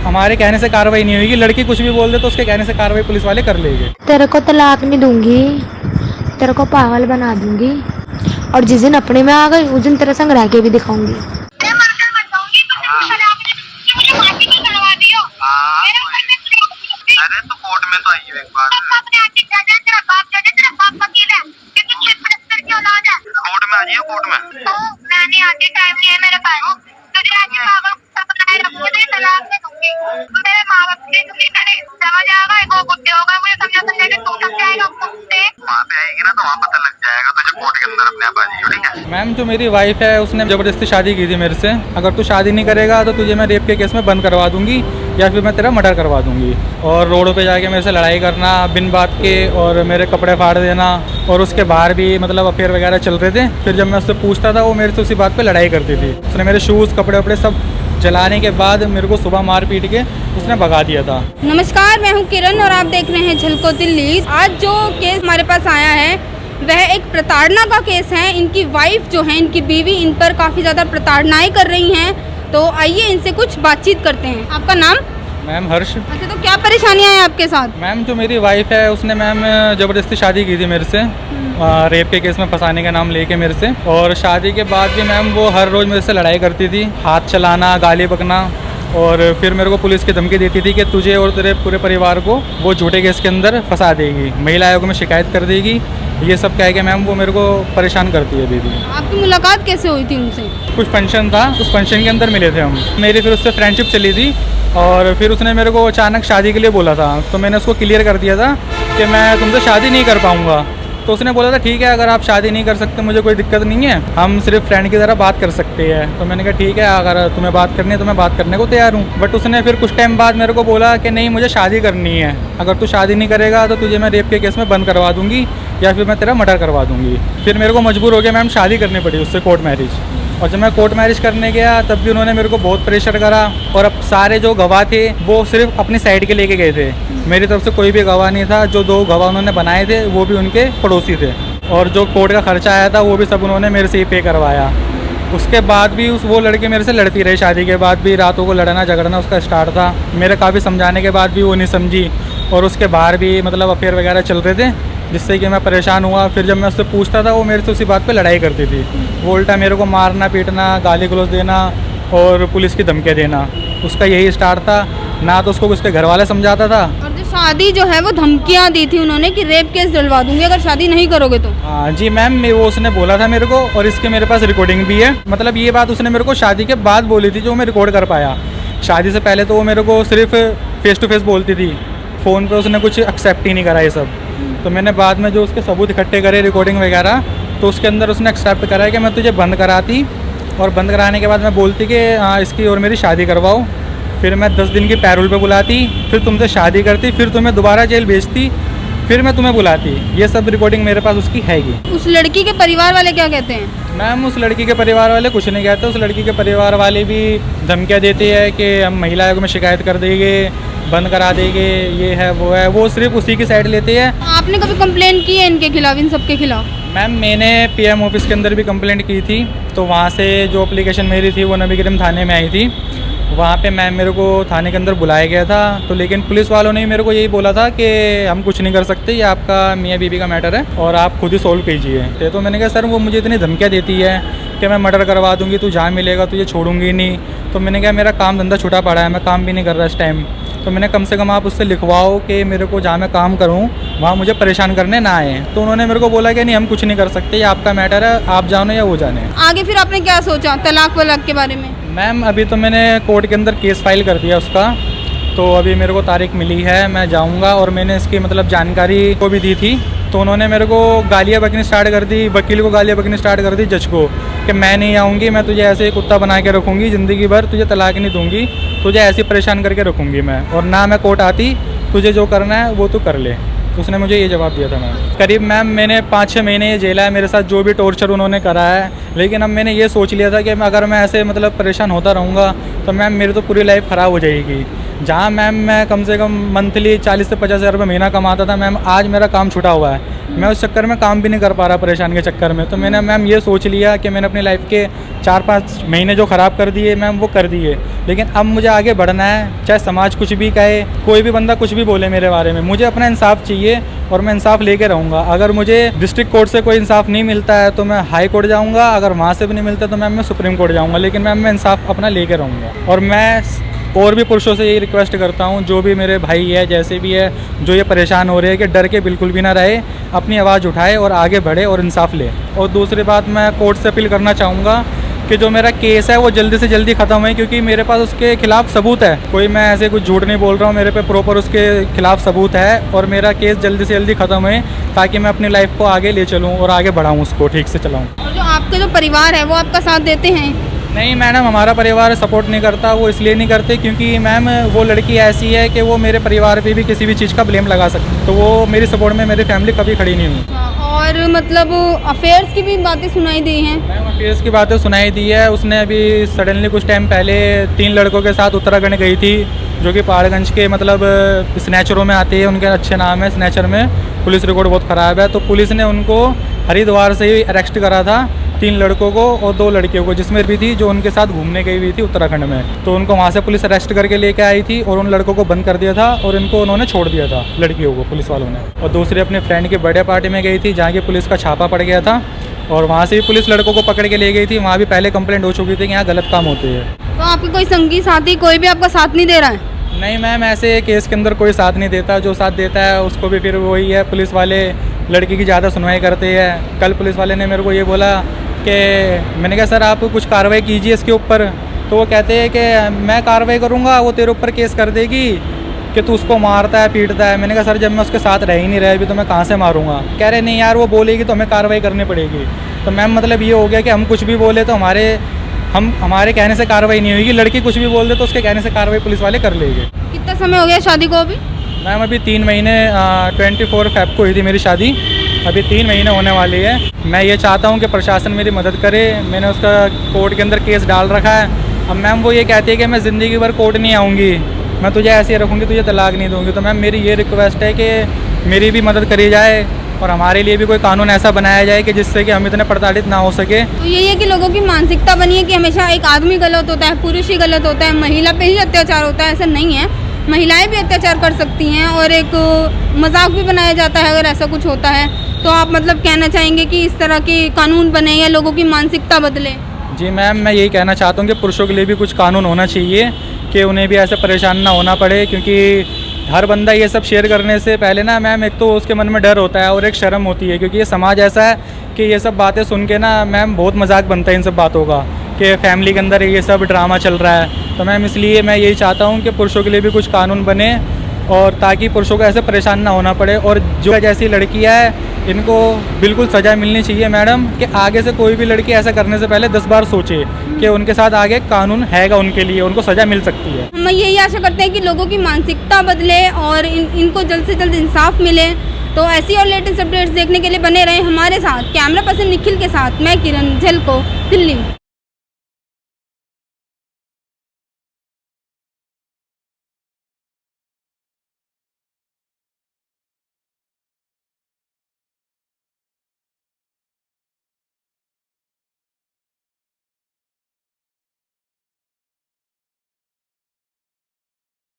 हमारे कहने से कार्रवाई नहीं होगी, लड़की कुछ भी बोल दे तो उसके कहने से कार्रवाई पुलिस वाले कर लेंगे। तेरे को तलाक नहीं दूंगी, तेरे को पागल बना दूंगी, और जिस दिन अपने में आ गई उस दिन तेरे संग रह के भी दिखाऊंगी। अरे तो कोर्ट में तो आई है एक बार, कोर्ट में आ जाइए, कोर्ट में। मैंने आके टाइम नहीं है मेरे पास, तुझे आके पागल बनाए रखूंगी, तुझे तलाक दे दूंगी, तू मेरे माँ बाप के समझ आएगा, वो गुस्से होगा, मुझे समझा कि तू समझाएगा गुस्से। वहाँ पे आएगी ना तो वहाँ पता लग जाएगा तुझे, कोर्ट के अंदर अपने आप आ जाइए, ठीक है। मैम जो मेरी वाइफ है उसने ज़बरदस्ती शादी की थी मेरे से, अगर तू शादी नहीं करेगा तो तुझे मैं रेप के केस में बंद करवा दूंगी या फिर मैं तेरा मर्डर करवा दूंगी। और रोडों पे जाके मेरे से लड़ाई करना बिन बात के, और मेरे कपड़े फाड़ देना, और उसके बाहर भी मतलब अफेयर वगैरह चल रहे थे। फिर जब मैं उससे पूछता था वो मेरे से उसी बात पे लड़ाई करती थी। उसने मेरे शूज़ कपड़े वपड़े सब जलाने के बाद मेरे को सुबह मार पीट के उसने भगा दिया था। नमस्कार, मैं हूं किरण और आप देख रहे हैं झलको दिल्ली। आज जो केस हमारे पास आया है वह एक प्रताड़ना का केस है। इनकी वाइफ जो है, इनकी बीवी इन पर काफ़ी ज़्यादा प्रताड़नाएं कर रही हैं। तो आइए इनसे कुछ बातचीत करते हैं। आपका नाम? मैम हर्ष। अच्छा, तो क्या परेशानियां हैं आपके साथ? मैम जो मेरी वाइफ है उसने मैम ज़बरदस्ती शादी की थी मेरे से, रेप के केस में फंसाने का नाम लेके मेरे से। और शादी के बाद भी मैम वो हर रोज़ मेरे से लड़ाई करती थी, हाथ चलाना, गाली बकना, और फिर मेरे को पुलिस की धमकी देती थी कि तुझे और तेरे पूरे परिवार को वो झूठे केस के अंदर फंसा देगी, महिला आयोग में शिकायत कर देगी। ये सब कह के मैम वो मेरे को परेशान करती है अभी भी। आपकी मुलाकात कैसे हुई थी उनसे? कुछ फंक्शन था, उस फंक्शन के अंदर मिले थे हम। मेरी फिर उससे फ्रेंडशिप चली थी और फिर उसने मेरे को अचानक शादी के लिए बोला था, तो मैंने उसको क्लियर कर दिया था कि मैं तुमसे शादी नहीं कर पाऊँगा। तो उसने बोला था ठीक है, अगर आप शादी नहीं कर सकते मुझे कोई दिक्कत नहीं है, हम सिर्फ फ्रेंड की तरह बात कर सकते हैं। तो मैंने कहा ठीक है, अगर तुम्हें बात करनी है तो मैं बात करने को तैयार हूँ। बट उसने फिर कुछ टाइम बाद मेरे को बोला कि नहीं, मुझे शादी करनी है, अगर तू शादी नहीं करेगा तो तुझे मैं रेप के केस में बंद करवा दूँगी या फिर मैं तेरा मर्डर करवा दूँगी। फिर मेरे को मजबूर हो गया मैम शादी करनी पड़ी उससे, कोर्ट मैरिज। और जब मैं कोर्ट मैरिज करने गया तब भी उन्होंने मेरे को बहुत प्रेशर करा, और अब सारे जो गवाह थे वो सिर्फ अपनी साइड के लेके गए थे, मेरी तरफ से कोई भी गवाह नहीं था। जो 2 गवाह उन्होंने बनाए थे वो भी उनके पड़ोसी थे, और जो कोर्ट का खर्चा आया था वो भी सब उन्होंने मेरे से ही पे करवाया। उसके बाद भी वो लड़की मेरे से लड़ती रही, शादी के बाद भी रातों को लड़ना झगड़ना उसका स्टार्ट था। मेरे काफ़ी समझाने के बाद भी वो नहीं समझी, और उसके बाहर भी मतलब अफेयर वगैरह चल रहे थे, जिससे कि मैं परेशान हुआ। फिर जब मैं उससे पूछता था वो मेरे से उसी बात पे लड़ाई करती थी। वो उल्टा मेरे को मारना पीटना, गाली गलौज देना और पुलिस की धमकियाँ देना, उसका यही स्टार्ट था। ना तो उसको उसके घर वाले समझाता था। और जो शादी जो है वो धमकियां दी थी उन्होंने कि रेप केस डलवा दूंगी अगर शादी नहीं करोगे तो। हाँ जी मैम, वो उसने बोला था मेरे को, और इसके मेरे पास रिकॉर्डिंग भी है। मतलब ये बात उसने मेरे को शादी के बाद बोली थी, जो मैं रिकॉर्ड कर पाया। शादी से पहले तो वो मेरे को सिर्फ फेस टू फेस बोलती थी, फ़ोन पे उसने कुछ एक्सेप्ट ही नहीं करा ये सब। तो मैंने बाद में जो उसके सबूत इकट्ठे करे, रिकॉर्डिंग वगैरह, तो उसके अंदर उसने एक्सेप्ट करा है कि मैं तुझे बंद कराती, और बंद कराने के बाद मैं बोलती कि हाँ इसकी और मेरी शादी करवाओ। फिर मैं 10 दिन की पैरोल पे बुलाती, फिर तुमसे शादी करती, फिर तुम्हें दोबारा जेल भेजती, फिर मैं तुम्हें बुलाती। ये सब रिकॉर्डिंग मेरे पास उसकी हैगी। उस लड़की के परिवार वाले क्या कहते हैं? मैम उस लड़की के परिवार वाले कुछ नहीं कहते। उस लड़की के परिवार वाले भी धमकियाँ देते हैं कि हम महिला आयोग में शिकायत कर देंगे, बंद करा देंगे, ये है वो है। वो सिर्फ उसी की साइड लेते हैं। आपने कभी कंप्लेंट की है इनके खिलाफ, इन सब के खिलाफ? मैम मैंने पीएम ऑफिस के अंदर भी कंप्लेंट की थी, तो वहाँ से जो एप्लीकेशन मेरी थी वो नबीग्राम थाने में आई थी। वहाँ पे मैम मेरे को थाने के अंदर बुलाया गया था, तो लेकिन पुलिस वालों ने मेरे को यही बोला था कि हम कुछ नहीं कर सकते, ये आपका मियाँ बीबी का मैटर है और आप खुद ही सोल्व कीजिए। तो मैंने कहा सर वो मुझे इतनी धमकियाँ देती है कि मैं मर्डर करवा दूँगी, तू जहाँ मिलेगा तुझे छोड़ूंगी नहीं। तो मैंने कहा मेरा काम धंधा छुटा पड़ा है, मैं काम भी नहीं कर रहा इस टाइम, तो मैंने कम से कम आप उससे लिखवाओ कि मेरे को जहाँ मैं काम करूँ वहाँ मुझे परेशान करने ना आए। तो उन्होंने मेरे को बोला कि नहीं हम कुछ नहीं कर सकते, ये आपका मैटर है, आप जानो या वो जाने। आगे फिर आपने क्या सोचा तलाक वलाक के बारे में? मैम अभी तो मैंने कोर्ट के अंदर केस फाइल कर दिया उसका, तो अभी मेरे को तारीख मिली है, मैं जाऊंगा। और मैंने इसकी मतलब जानकारी को भी दी थी, तो उन्होंने मेरे को गालियाँ बकनी स्टार्ट कर दी, वकील को गालियाँ बकनी स्टार्ट कर दी, जज को, कि मैं नहीं आऊँगी, मैं तुझे ऐसे ही कुत्ता बना के रखूँगी ज़िंदगी भर, तुझे तलाक नहीं दूँगी, तुझे ऐसे परेशान करके रखूँगी मैं, और ना मैं कोर्ट आती, तुझे जो करना है वो तू कर ले। उसने मुझे ये जवाब दिया था मैम। करीब मैम मैंने 5-6 महीने ये झेला है, मेरे साथ जो भी टॉर्चर उन्होंने करा है। लेकिन अब मैंने ये सोच लिया था कि अगर मैं ऐसे मतलब परेशान होता रहूँगा तो मैम मेरी तो पूरी लाइफ ख़राब हो जाएगी। जहाँ मैम मैं कम से कम मंथली 40 से 50 हज़ार रुपये महीना कमाता था, मैम आज मेरा काम छूटा हुआ है। मैं उस चक्कर में काम भी नहीं कर पा रहा, परेशान के चक्कर में। तो मैंने मैम ये सोच लिया कि मैंने अपनी लाइफ के 4-5 महीने जो ख़राब कर दिए मैम वो कर दिए, लेकिन अब मुझे आगे बढ़ना है। चाहे समाज कुछ भी कहे, कोई भी बंदा कुछ भी बोले मेरे बारे में, मुझे अपना इंसाफ चाहिए और मैं इंसाफ लेके रहूँगा। अगर मुझे डिस्ट्रिक्ट कोर्ट से कोई इंसाफ नहीं मिलता है तो मैं हाई कोर्ट जाऊँगा, अगर वहाँ से भी नहीं मिलता तो मैम मैं सुप्रीम कोर्ट जाऊँगा, लेकिन मैम मैं इंसाफ अपना लेके रहूँगा। और मैं और भी पुरुषों से यही रिक्वेस्ट करता हूँ, जो भी मेरे भाई है, जैसे भी है, जो ये परेशान हो रहे हैं, कि डर के बिल्कुल भी ना रहे, अपनी आवाज़ उठाए और आगे बढ़े और इंसाफ ले। और दूसरी बात, मैं कोर्ट से अपील करना चाहूँगा कि जो मेरा केस है वो जल्दी से जल्दी ख़त्म है, क्योंकि मेरे पास उसके खिलाफ़ सबूत है। कोई मैं ऐसे कुछ झूठ नहीं बोल रहा हूँ, मेरे पे प्रॉपर उसके खिलाफ़ सबूत है और मेरा केस जल्दी से जल्दी ख़त्म है, ताकि मैं अपनी लाइफ को आगे ले चलूँ और आगे बढ़ाऊँ, उसको ठीक से चलाऊँ। और जो आपका जो परिवार है वो आपका साथ देते हैं? नहीं मैडम, हमारा परिवार सपोर्ट नहीं करता। वो इसलिए नहीं करते क्योंकि मैम वो लड़की ऐसी है कि वो मेरे परिवार पे भी किसी भी चीज़ का ब्लेम लगा सकती, तो वो मेरी सपोर्ट में मेरी फैमिली कभी खड़ी नहीं हुई। और मतलब अफेयर्स की भी बातें सुनाई दी हैं? मैम अफेयर्स की बातें सुनाई दी है। उसने अभी सडनली कुछ टाइम पहले 3 लड़कों के साथ उत्तराखंड गई थी, जो कि पहाड़गंज के मतलब स्नैचरों में आते हैं, उनके अच्छे नाम है स्नैचर में। पुलिस रिकॉर्ड बहुत ख़राब है, तो पुलिस ने उनको हरिद्वार से ही अरेस्ट करा था, 3 लड़कों को और 2 लड़कियों को, जिसमें भी थी जो उनके साथ घूमने गई हुई थी उत्तराखंड में। तो उनको वहाँ से पुलिस अरेस्ट करके लेके आई थी और उन लड़कों को बंद कर दिया था और इनको उन्होंने छोड़ दिया था, लड़कियों को, पुलिस वालों ने। और दूसरी अपने फ्रेंड की बर्थडे पार्टी में गई थी, जहाँ की पुलिस का छापा पड़ गया था और वहाँ से भी पुलिस लड़कों को पकड़ के ले गई थी। वहाँ भी पहले कंप्लेंट हो चुकी थी कि यहाँ गलत काम होते हैं। तो आपके कोई संगी साथी कोई भी आपका साथ नहीं दे रहा है? नहीं मैम, ऐसे केस के अंदर कोई साथ नहीं देता। जो साथ देता है उसको भी फिर वही है, पुलिस वाले लड़की की ज़्यादा सुनवाई करते हैं। कल पुलिस वाले ने मेरे को ये बोला कि मैंने कहा सर आप कुछ कार्रवाई कीजिए इसके ऊपर, तो वो कहते हैं कि मैं कार्रवाई करूँगा, वो तेरे ऊपर केस कर देगी कि तू उसको मारता है पीटता है। मैंने कहा सर जब मैं उसके साथ रह ही नहीं रहा अभी तो मैं कहाँ से मारूंगा। कह रहे नहीं यार वो बोलेगी तो हमें कार्रवाई करनी पड़ेगी। तो मैम मतलब ये हो गया कि हम कुछ भी बोले तो हमारे कहने से कार्रवाई नहीं होगी, लड़की कुछ भी बोल दे तो उसके कहने से कार्रवाई पुलिस वाले कर लेंगे। कितना समय हो गया शादी को अभी? मैम अभी 3 महीने 24 फ़रवरी को हुई थी मेरी शादी, अभी 3 महीने होने वाली है। मैं ये चाहता हूँ कि प्रशासन मेरी मदद करे। मैंने उसका कोर्ट के अंदर केस डाल रखा है। अब मैम वो ये कहती है कि मैं ज़िंदगी भर कोर्ट नहीं आऊँगी, मैं तुझे ऐसे ही रखूँगी, तुझे तलाक नहीं दूँगी। तो मैम मेरी ये रिक्वेस्ट है कि मेरी भी मदद करी जाए और हमारे लिए भी कोई कानून ऐसा बनाया जाए कि जिससे कि हम इतने प्रताड़ित ना हो सके। तो यही है कि लोगों की मानसिकता बनी है कि हमेशा एक आदमी गलत होता है, पुरुष ही गलत होता है, महिला पे ही अत्याचार होता है। ऐसा नहीं है, महिलाएं भी अत्याचार कर सकती हैं और एक मजाक भी बनाया जाता है अगर ऐसा कुछ होता है। तो आप मतलब कहना चाहेंगे कि इस तरह के कानून बने या लोगों की मानसिकता बदले? जी मैम, मैं यही कहना चाहता हूँ कि पुरुषों के लिए भी कुछ कानून होना चाहिए कि उन्हें भी ऐसे परेशान ना होना पड़े, क्योंकि हर बंदा ये सब शेयर करने से पहले ना मैम एक तो उसके मन में डर होता है और एक शर्म होती है, क्योंकि ये समाज ऐसा है कि ये सब बातें सुन के ना मैम बहुत मजाक बनता है इन सब बातों का कि फैमिली के अंदर ये सब ड्रामा चल रहा है। तो मैम इसलिए मैं यही चाहता हूँ कि पुरुषों के लिए भी कुछ कानून बने और ताकि पुरुषों को ऐसे परेशान ना होना पड़े। और जो जैसी लड़कियाँ है इनको बिल्कुल सज़ा मिलनी चाहिए मैडम, कि आगे से कोई भी लड़की ऐसा करने से पहले 10 बार सोचे कि उनके साथ आगे कानून हैगा उनके लिए, उनको सज़ा मिल सकती है। हम यही आशा करते हैं कि लोगों की मानसिकता बदले और इनको जल्द से जल्द इंसाफ मिले। तो ऐसी और लेटेस्ट अपडेट्स देखने के लिए बने रहें हमारे साथ। कैमरा पर्सन निखिल के साथ मैं किरण झलको, दिल्ली।